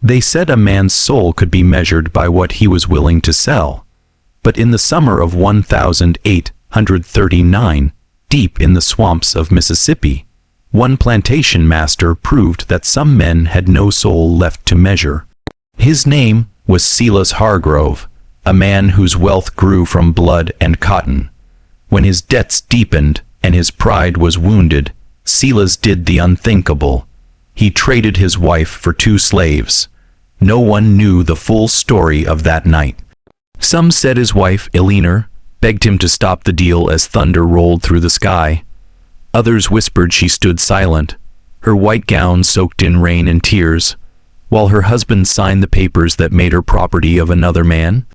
They said a man's soul could be measured by what he was willing to sell. But in the summer of 1839, deep in the swamps of Mississippi, one plantation master proved that some men had no soul left to measure. His name was Silas Hargrove, a man whose wealth grew from blood and cotton. When his debts deepened and his pride was wounded, Silas did the unthinkable. He traded his wife for 2 slaves. No one knew the full story of that night. Some said his wife, Eleanor, begged him to stop the deal as thunder rolled through the sky. Others whispered she stood silent, her white gown soaked in rain and tears, while her husband signed the papers that made her property of another man.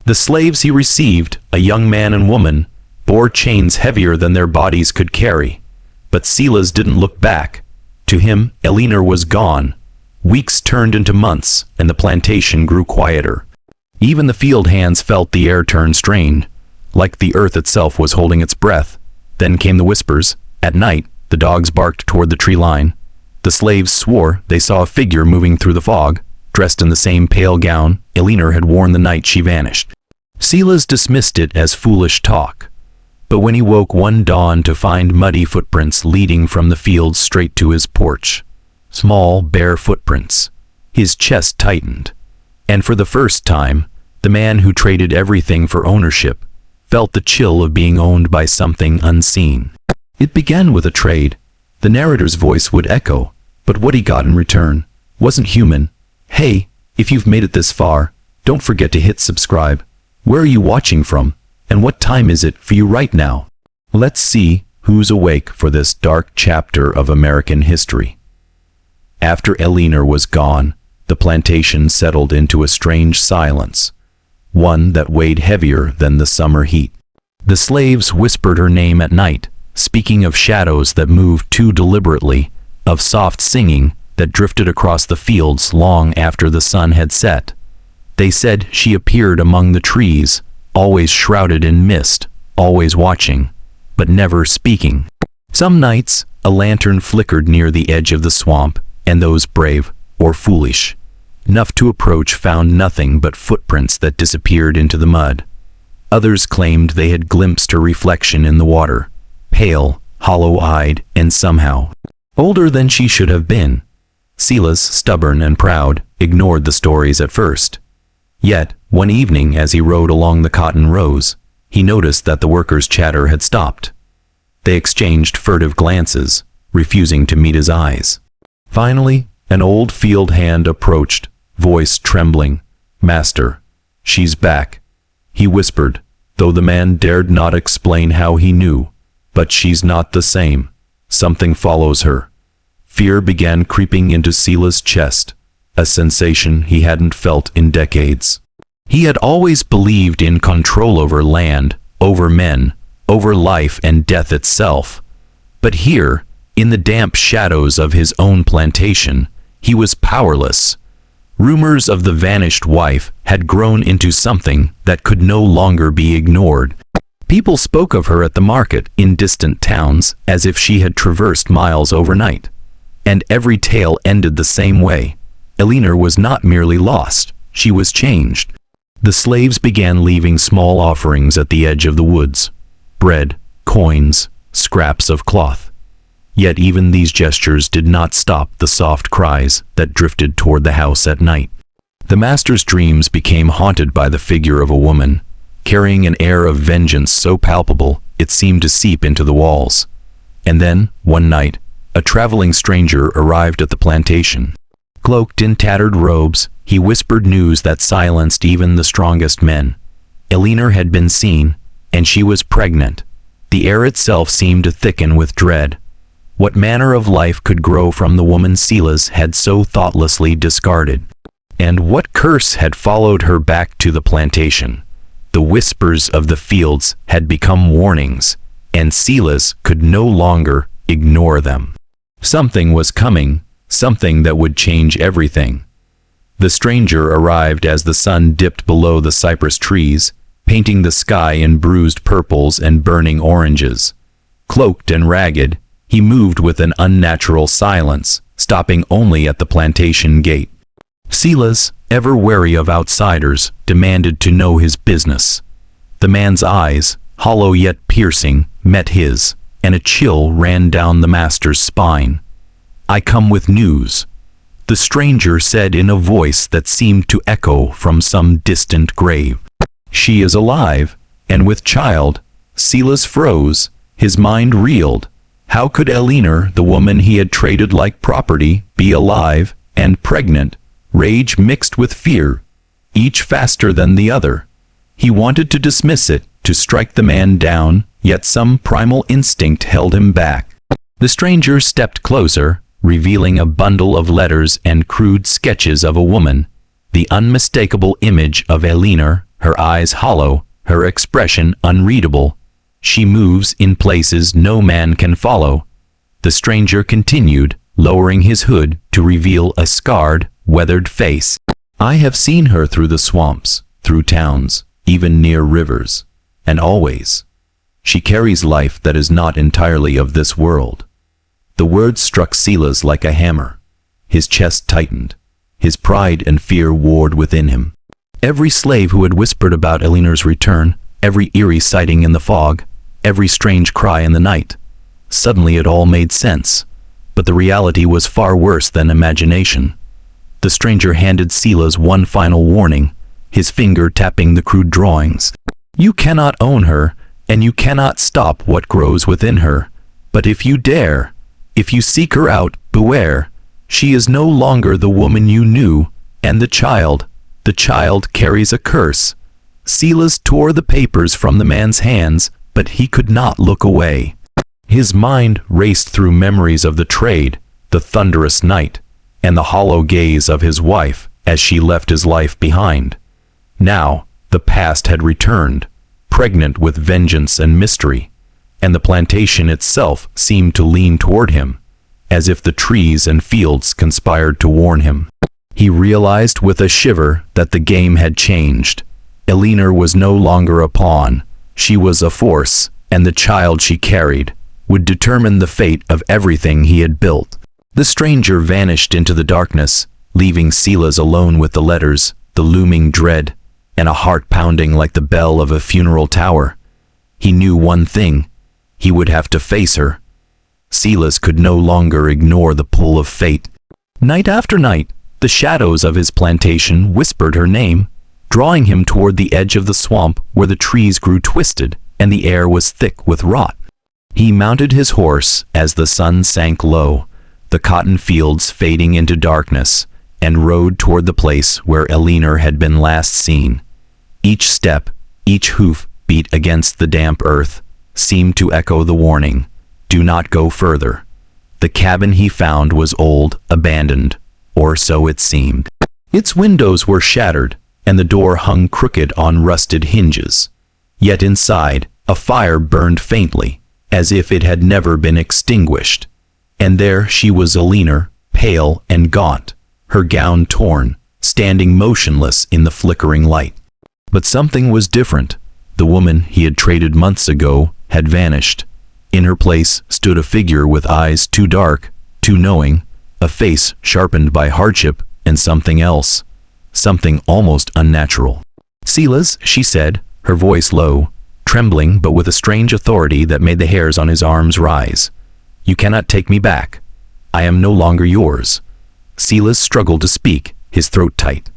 The slaves he received, a young man and woman, bore chains heavier than their bodies could carry. But Silas didn't look back. To him, Eleanor was gone. Weeks turned into months, and the plantation grew quieter. Even the field hands felt the air turn strained, like the earth itself was holding its breath. Then came the whispers. At night, the dogs barked toward the tree line. The slaves swore they saw a figure moving through the fog, dressed in the same pale gown Eleanor had worn the night she vanished. Silas dismissed it as foolish talk. But when he woke one dawn to find muddy footprints leading from the fields straight to his porch, small, bare footprints, his chest tightened. And for the first time, the man who traded everything for ownership felt the chill of being owned by something unseen. It began with a trade. The narrator's voice would echo, but what he got in return wasn't human. Hey, if you've made it this far, don't forget to hit subscribe. Where are you watching from? And what time is it for you right now? Let's see who's awake for this dark chapter of American history. After Eleanor was gone, the plantation settled into a strange silence, one that weighed heavier than the summer heat. The slaves whispered her name at night, speaking of shadows that moved too deliberately, of soft singing that drifted across the fields long after the sun had set. They said she appeared among the trees, always shrouded in mist, always watching, but never speaking. Some nights, a lantern flickered near the edge of the swamp, and those brave, or foolish enough to approach found nothing but footprints that disappeared into the mud. Others claimed they had glimpsed her reflection in the water, pale, hollow-eyed, and somehow older than she should have been. Silas, stubborn and proud, ignored the stories at first. Yet, one evening as he rode along the cotton rows, he noticed that the workers' chatter had stopped. They exchanged furtive glances, refusing to meet his eyes. Finally, an old field hand approached, voice trembling. "Master, she's back," he whispered, though the man dared not explain how he knew. "But she's not the same. Something follows her." Fear began creeping into Silas' chest, a sensation he hadn't felt in decades. He had always believed in control over land, over men, over life and death itself. But here, in the damp shadows of his own plantation, he was powerless. Rumors of the vanished wife had grown into something that could no longer be ignored. People spoke of her at the market in distant towns as if she had traversed miles overnight. And every tale ended the same way. Eleanor was not merely lost, she was changed. The slaves began leaving small offerings at the edge of the woods: bread, coins, scraps of cloth. Yet even these gestures did not stop the soft cries that drifted toward the house at night. The master's dreams became haunted by the figure of a woman, carrying an air of vengeance so palpable it seemed to seep into the walls. And then, one night, a traveling stranger arrived at the plantation. Cloaked in tattered robes, he whispered news that silenced even the strongest men. Eleanor had been seen, and she was pregnant. The air itself seemed to thicken with dread. What manner of life could grow from the woman Silas had so thoughtlessly discarded? And what curse had followed her back to the plantation? The whispers of the fields had become warnings, and Silas could no longer ignore them. Something was coming, something that would change everything. The stranger arrived as the sun dipped below the cypress trees, painting the sky in bruised purples and burning oranges. Cloaked and ragged, he moved with an unnatural silence, stopping only at the plantation gate. Silas, ever wary of outsiders, demanded to know his business. The man's eyes, hollow yet piercing, met his, and a chill ran down the master's spine. "I come with news," the stranger said in a voice that seemed to echo from some distant grave. "She is alive, and with child." Silas froze, his mind reeled. How could Eleanor, the woman he had traded like property, be alive and pregnant? Rage mixed with fear, each faster than the other. He wanted to dismiss it, to strike the man down, yet some primal instinct held him back. The stranger stepped closer, revealing a bundle of letters and crude sketches of a woman, the unmistakable image of Eleanor, her eyes hollow, her expression unreadable. "She moves in places no man can follow," the stranger continued, lowering his hood to reveal a scarred, weathered face. "I have seen her through the swamps, through towns, even near rivers, and always. She carries life that is not entirely of this world." The words struck Silas like a hammer. His chest tightened. His pride and fear warred within him. Every slave who had whispered about Eleanor's return, every eerie sighting in the fog, every strange cry in the night. Suddenly it all made sense. But the reality was far worse than imagination. The stranger handed Silas one final warning, his finger tapping the crude drawings. "You cannot own her, and you cannot stop what grows within her. But if you dare, if you seek her out, beware. She is no longer the woman you knew, and the child carries a curse." Silas tore the papers from the man's hands, but he could not look away. His mind raced through memories of the trade, the thunderous night, and the hollow gaze of his wife as she left his life behind. Now, the past had returned, pregnant with vengeance and mystery, and the plantation itself seemed to lean toward him, as if the trees and fields conspired to warn him. He realized with a shiver that the game had changed. Eleanor was no longer a pawn. She was a force, and the child she carried would determine the fate of everything he had built. The stranger vanished into the darkness, leaving Silas alone with the letters, the looming dread, and a heart pounding like the bell of a funeral tower. He knew one thing: he would have to face her. Silas could no longer ignore the pull of fate. Night after night, the shadows of his plantation whispered her name, drawing him toward the edge of the swamp where the trees grew twisted and the air was thick with rot. He mounted his horse as the sun sank low, the cotton fields fading into darkness, and rode toward the place where Eleanor had been last seen. Each step, each hoof beat against the damp earth, seemed to echo the warning, "Do not go further." The cabin he found was old, abandoned, or so it seemed. Its windows were shattered, and the door hung crooked on rusted hinges. Yet inside, a fire burned faintly, as if it had never been extinguished. And there she was, Eleanor, pale and gaunt, her gown torn, standing motionless in the flickering light. But something was different. The woman he had traded months ago had vanished. In her place stood a figure with eyes too dark, too knowing, a face sharpened by hardship and something else, something almost unnatural. "Silas," she said, her voice low, trembling but with a strange authority that made the hairs on his arms rise. "You cannot take me back. I am no longer yours." Silas struggled to speak, his throat tight.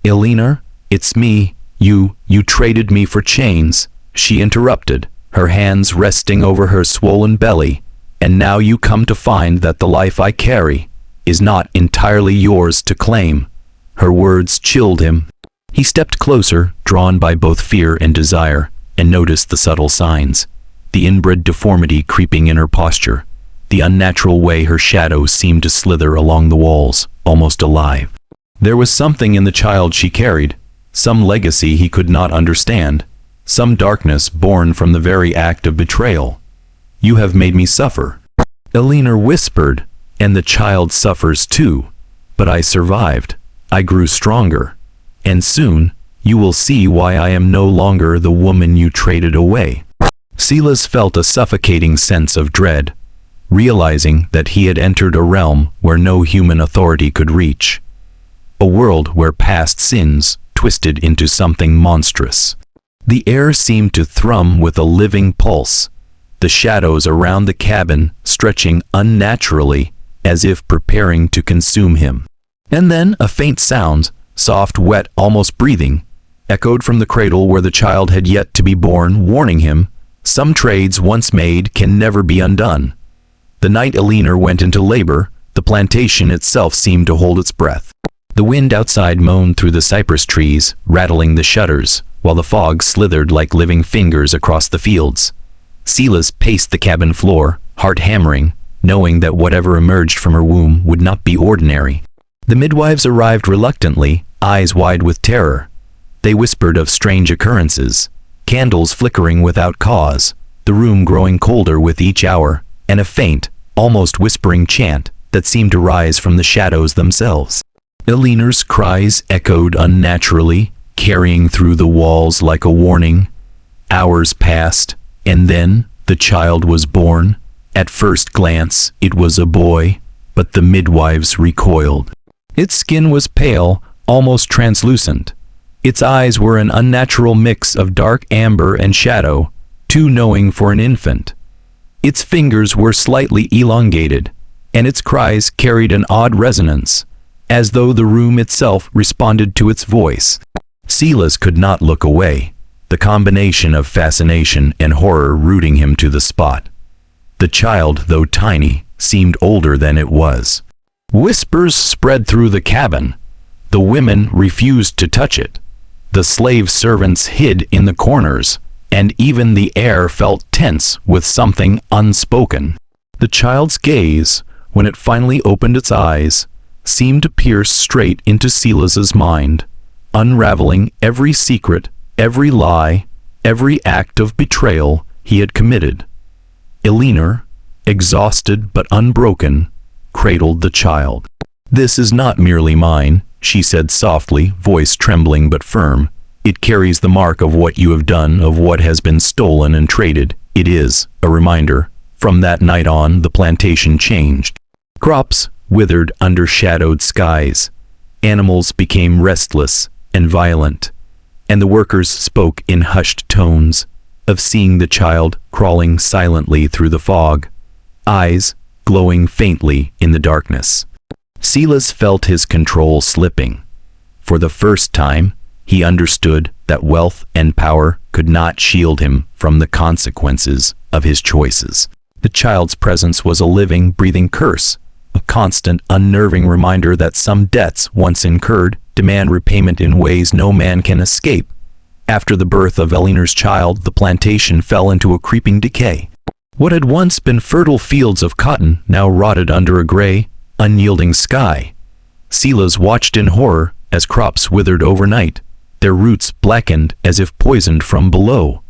"Eleanor, it's me. You traded me for chains," she interrupted, her hands resting over her swollen belly. "And now you come to find that the life I carry is not entirely yours to claim." Her words chilled him. He stepped closer, drawn by both fear and desire, and noticed the subtle signs, the inbred deformity creeping in her posture, the unnatural way her shadow seemed to slither along the walls, almost alive. There was something in the child she carried, some legacy he could not understand, some darkness born from the very act of betrayal. "You have made me suffer," Eleanor whispered, "and the child suffers too. But I survived. I grew stronger. And soon, you will see why I am no longer the woman you traded away." Silas felt a suffocating sense of dread, realizing that he had entered a realm where no human authority could reach. a world where past sins twisted into something monstrous. The air seemed to thrum with a living pulse, the shadows around the cabin stretching unnaturally as if preparing to consume him. And then a faint sound, soft, wet, almost breathing, echoed from the cradle where the child had yet to be born, warning him, some trades once made can never be undone. The night Eleanor went into labor, the plantation itself seemed to hold its breath. The wind outside moaned through the cypress trees, rattling the shutters, while the fog slithered like living fingers across the fields. Silas paced the cabin floor, heart hammering, knowing that whatever emerged from her womb would not be ordinary. The midwives arrived reluctantly, eyes wide with terror. They whispered of strange occurrences, candles flickering without cause, the room growing colder with each hour, and a faint, almost whispering chant that seemed to rise from the shadows themselves. Eleanor's cries echoed unnaturally, carrying through the walls like a warning. Hours passed, and then the child was born. At first glance, it was a boy, but the midwives recoiled. Its skin was pale, almost translucent. Its eyes were an unnatural mix of dark amber and shadow, too knowing for an infant. Its fingers were slightly elongated, and its cries carried an odd resonance, as though the room itself responded to its voice. Silas could not look away, the combination of fascination and horror rooting him to the spot. The child, though tiny, seemed older than it was. Whispers spread through the cabin. The women refused to touch it. The slave servants hid in the corners, and even the air felt tense with something unspoken. The child's gaze, when it finally opened its eyes, seemed to pierce straight into Silas's mind, unraveling every secret, every lie, every act of betrayal he had committed. Eleanor, exhausted but unbroken, cradled the child. "This is not merely mine," she said softly, voice trembling but firm. "It carries the mark of what you have done, of what has been stolen and traded. It is a reminder." From that night on, the plantation changed. Crops withered under shadowed skies. Animals became restless and violent, and the workers spoke in hushed tones of seeing the child crawling silently through the fog, eyes glowing faintly in the darkness. Silas felt his control slipping. For the first time, he understood that wealth and power could not shield him from the consequences of his choices. The child's presence was a living, breathing curse, a constant, unnerving reminder that some debts once incurred demand repayment in ways no man can escape. After the birth of Eleanor's child, the plantation fell into a creeping decay. What had once been fertile fields of cotton now rotted under a gray, unyielding sky. Silas watched in horror as crops withered overnight, their roots blackened as if poisoned from below.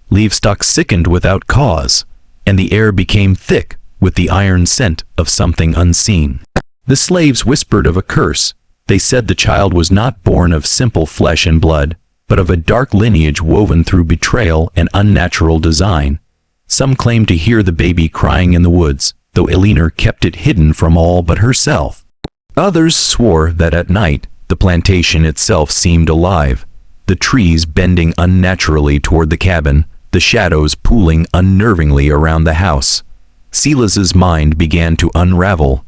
Livestock sickened without cause, and the air became thick with the iron scent of something unseen. The slaves whispered of a curse. They said the child was not born of simple flesh and blood, but of a dark lineage woven through betrayal and unnatural design. Some claimed to hear the baby crying in the woods, though Eleanor kept it hidden from all but herself. Others swore that at night, the plantation itself seemed alive, the trees bending unnaturally toward the cabin, the shadows pooling unnervingly around the house. Silas's mind began to unravel.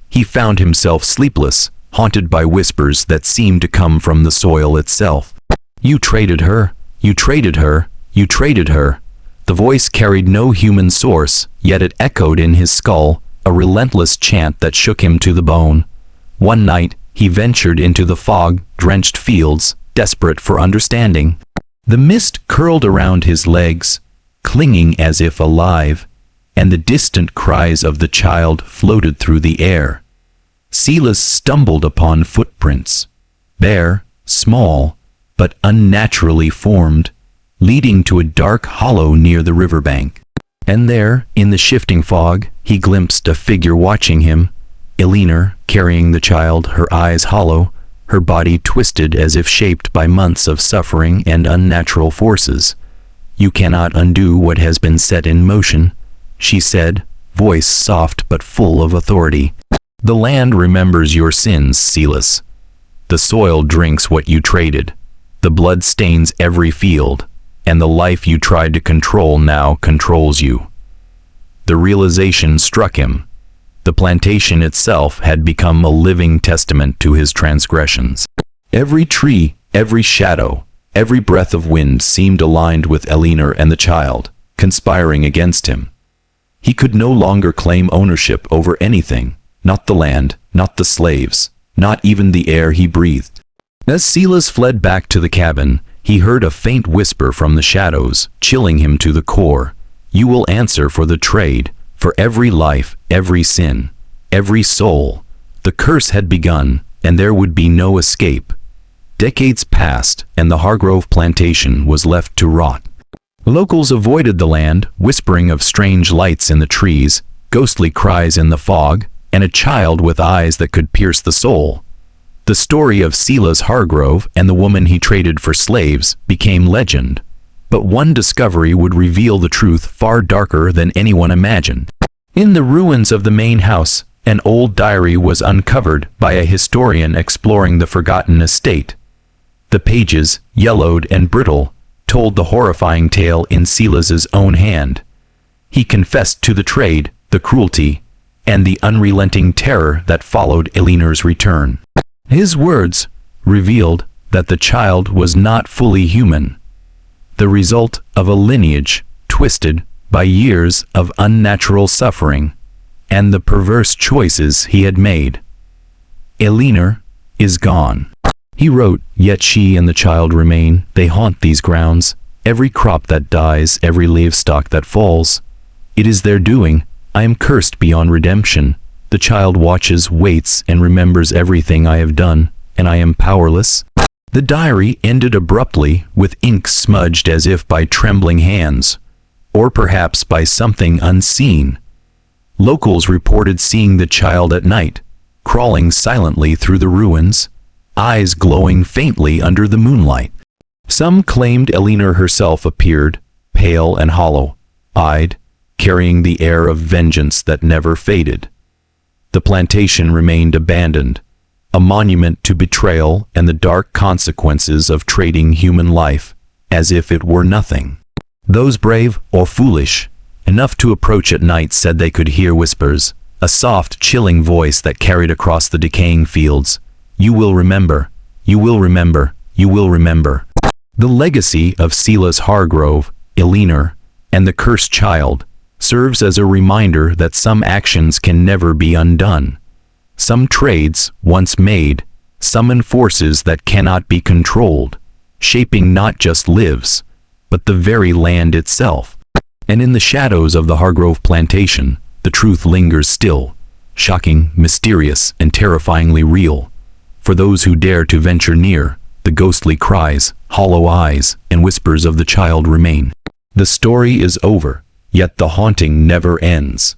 He found himself sleepless, haunted by whispers that seemed to come from the soil itself. "You traded her, you traded her, you traded her." The voice carried no human source, yet it echoed in his skull, a relentless chant that shook him to the bone. One night, he ventured into the fog-drenched fields, desperate for understanding. The mist curled around his legs, clinging as if alive, and the distant cries of the child floated through the air. Silas stumbled upon footprints, bare, small, but unnaturally formed, leading to a dark hollow near the riverbank. And there, in the shifting fog, he glimpsed a figure watching him, Eleanor, carrying the child, her eyes hollow, her body twisted as if shaped by months of suffering and unnatural forces. "You cannot undo what has been set in motion," she said, voice soft but full of authority. "The land remembers your sins, Silas. The soil drinks what you traded. The blood stains every field, and the life you tried to control now controls you. The realization struck him. The plantation itself had become a living testament to his transgressions. Every tree, every shadow, every breath of wind seemed aligned with Eleanor and the child, conspiring against him. He could no longer claim ownership over anything, not the land, not the slaves, not even the air he breathed. As Silas fled back to the cabin, he heard a faint whisper from the shadows, chilling him to the core. You will answer for the trade, for every life, every sin, every soul. The curse had begun, and there would be no escape. Decades passed, and the Hargrove plantation was left to rot. Locals avoided the land, whispering of strange lights in the trees, ghostly cries in the fog, and a child with eyes that could pierce the soul. The story of Silas Hargrove and the woman he traded for slaves became legend. But one discovery would reveal the truth far darker than anyone imagined. In the ruins of the main house, an old diary was uncovered by a historian exploring the forgotten estate. The pages, yellowed and brittle, told the horrifying tale in Silas's own hand. He confessed to the trade, the cruelty, and the unrelenting terror that followed Eleanor's return. His words revealed that the child was not fully human, the result of a lineage twisted by years of unnatural suffering and the perverse choices he had made. Eleanor is gone. He wrote, yet she and the child remain. They haunt these grounds. Every crop that dies, every livestock that falls. It is their doing. I am cursed beyond redemption. The child watches, waits, and remembers everything I have done, and I am powerless. The diary ended abruptly, with ink smudged as if by trembling hands, or perhaps by something unseen. Locals reported seeing the child at night, crawling silently through the ruins, eyes glowing faintly under the moonlight. Some claimed Eleanor herself appeared, pale and hollow-eyed, carrying the air of vengeance that never faded. The plantation remained abandoned, a monument to betrayal and the dark consequences of trading human life, as if it were nothing. Those brave, or foolish, enough to approach at night said they could hear whispers, a soft, chilling voice that carried across the decaying fields. You will remember, you will remember, you will remember. The legacy of Silas Hargrove, Eleanor, and the cursed child serves as a reminder that some actions can never be undone. Some trades, once made, summon forces that cannot be controlled, shaping not just lives, but the very land itself. And in the shadows of the Hargrove plantation, the truth lingers still, shocking, mysterious, and terrifyingly real. For those who dare to venture near, the ghostly cries, hollow eyes, and whispers of the child remain. The story is over, yet the haunting never ends.